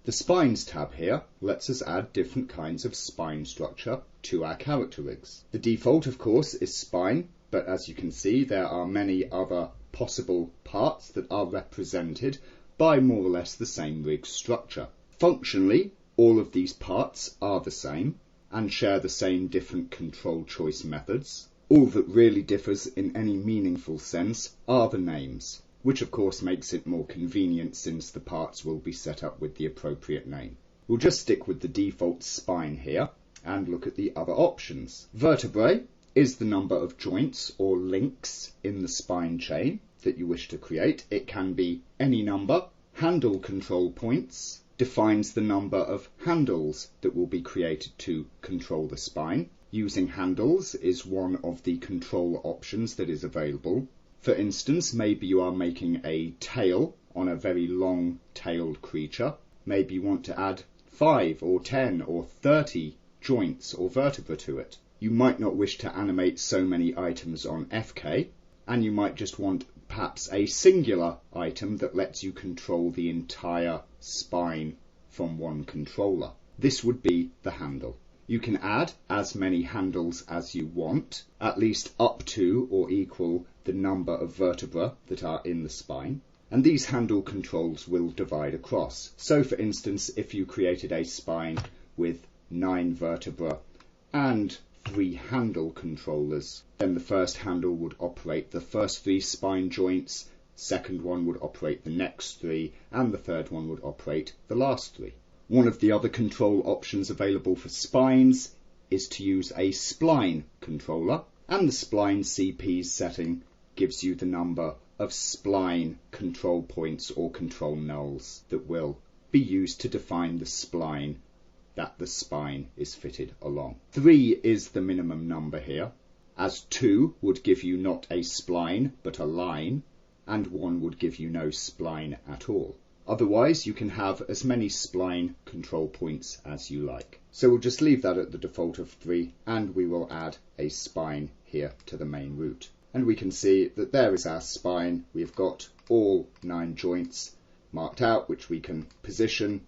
The Spines tab here lets us add different kinds of spine structure to our character rigs. The default, of course, is spine, but as you can see, there are many other possible parts that are represented by more or less the same rig structure. Functionally, all of these parts are the same and share the same different control choice methods. All that really differs in any meaningful sense are the names, which of course makes it more convenient since the parts will be set up with the appropriate name. We'll just stick with the default spine here and look at the other options. Vertebrae is the number of joints or links in the spine chain that you wish to create. It can be any number. Handle control points defines the number of handles that will be created to control the spine. Using handles is one of the control options that is available. For instance, maybe you are making a tail on a very long-tailed creature. Maybe you want to add 5 or 10 or 30 joints or vertebrae to it. You might not wish to animate so many items on FK, and you might just want perhaps a singular item that lets you control the entire spine from one controller. This would be the handle. You can add as many handles as you want, at least up to or equal the number of vertebrae that are in the spine, and these handle controls will divide across. So for instance, if you created a spine with 9 vertebrae and 3 handle controllers, then the first handle would operate the first 3 spine joints, second one would operate the next 3, and the third one would operate the last 3. One of the other control options available for spines is to use a spline controller, and the spline CP setting gives you the number of spline control points or control nulls that will be used to define the spline that the spine is fitted along. 3 is the minimum number here, as 2 would give you not a spline but a line, and 1 would give you no spline at all. Otherwise, you can have as many spline control points as you like. So we'll just leave that at the default of 3, and we will add a spine here to the main root. And we can see that there is our spine. We've got all 9 joints marked out, which we can position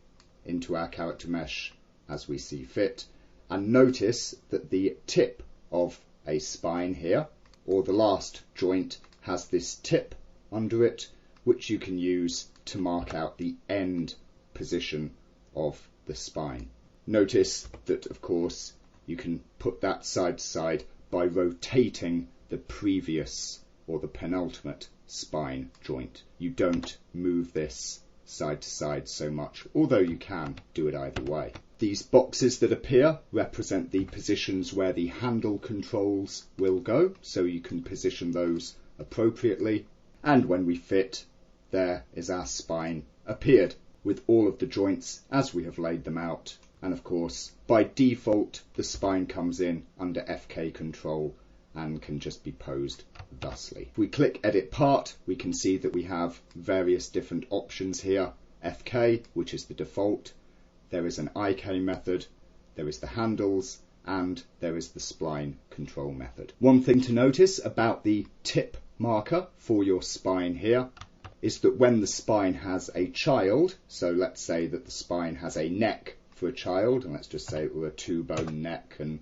into our character mesh as we see fit. And notice that the tip of a spine here, or the last joint, has this tip under it, which you can use to mark out the end position of the spine. Notice that, of course, you can put that side to side by rotating the previous or the penultimate spine joint. You don't move this side to side so much, although you can do it either way. These boxes that appear represent the positions where the handle controls will go, so you can position those appropriately. And when we fit, there is our spine appeared with all of the joints as we have laid them out. And of course, by default, the spine comes in under FK control and can just be posed thusly. If we click Edit Part, we can see that we have various different options here. FK, which is the default. There is an IK method, there is the handles, and there is the spline control method. One thing to notice about the tip marker for your spine here is that when the spine has a child, so let's say that the spine has a neck for a child, and let's just say it were a 2-bone neck and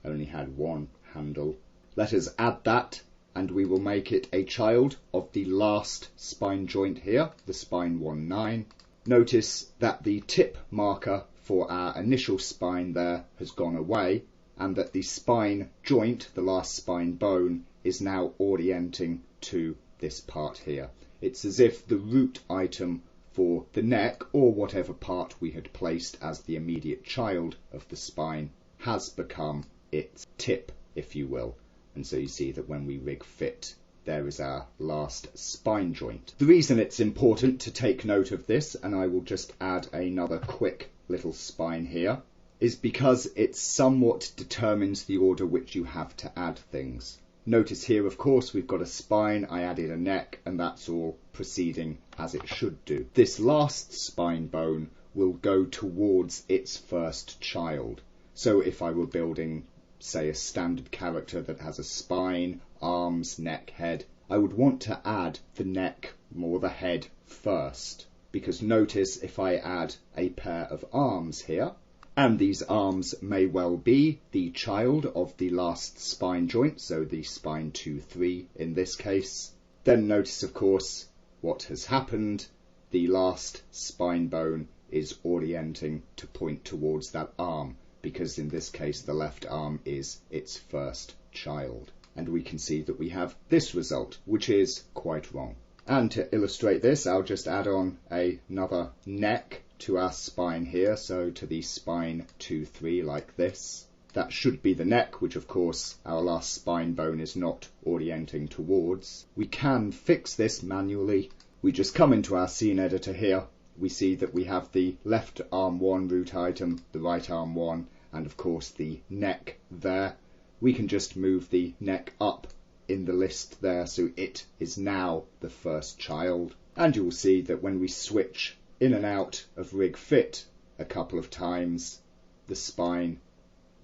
only had 1 handle. Let us add that, and we will make it a child of the last spine joint here, the spine 1-9. Notice that the tip marker for our initial spine there has gone away, and that the spine joint, the last spine bone, is now orienting to this part here. It's as if the root item for the neck, or whatever part we had placed as the immediate child of the spine, has become its tip, if you will. And so you see that when we rig fit, there is our last spine joint. The reason it's important to take note of this, and I will just add another quick little spine here, is because it somewhat determines the order which you have to add things. Notice here, of course, we've got a spine, I added a neck, and that's all proceeding as it should do. This last spine bone will go towards its first child. So if I were building, say, a standard character that has a spine, arms, neck, head, I would want to add the neck or the head first, because notice if I add a pair of arms here, and these arms may well be the child of the last spine joint, so the spine 2-3 in this case, then notice of course what has happened. The last spine bone is orienting to point towards that arm, because in this case the left arm is its first child. And we can see that we have this result, which is quite wrong. And to illustrate this, I'll just add on another neck to our spine here, so to the spine 2-3 like this. That should be the neck, which of course our last spine bone is not orienting towards. We can fix this manually. We just come into our scene editor here. We see that we have the left arm 1 root item, the right arm 1, and of course the neck there. We can just move the neck up in the list there, so it is now the first child. And you will see that when we switch in and out of Rig Fit a couple of times, the spine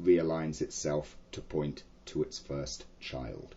realigns itself to point to its first child.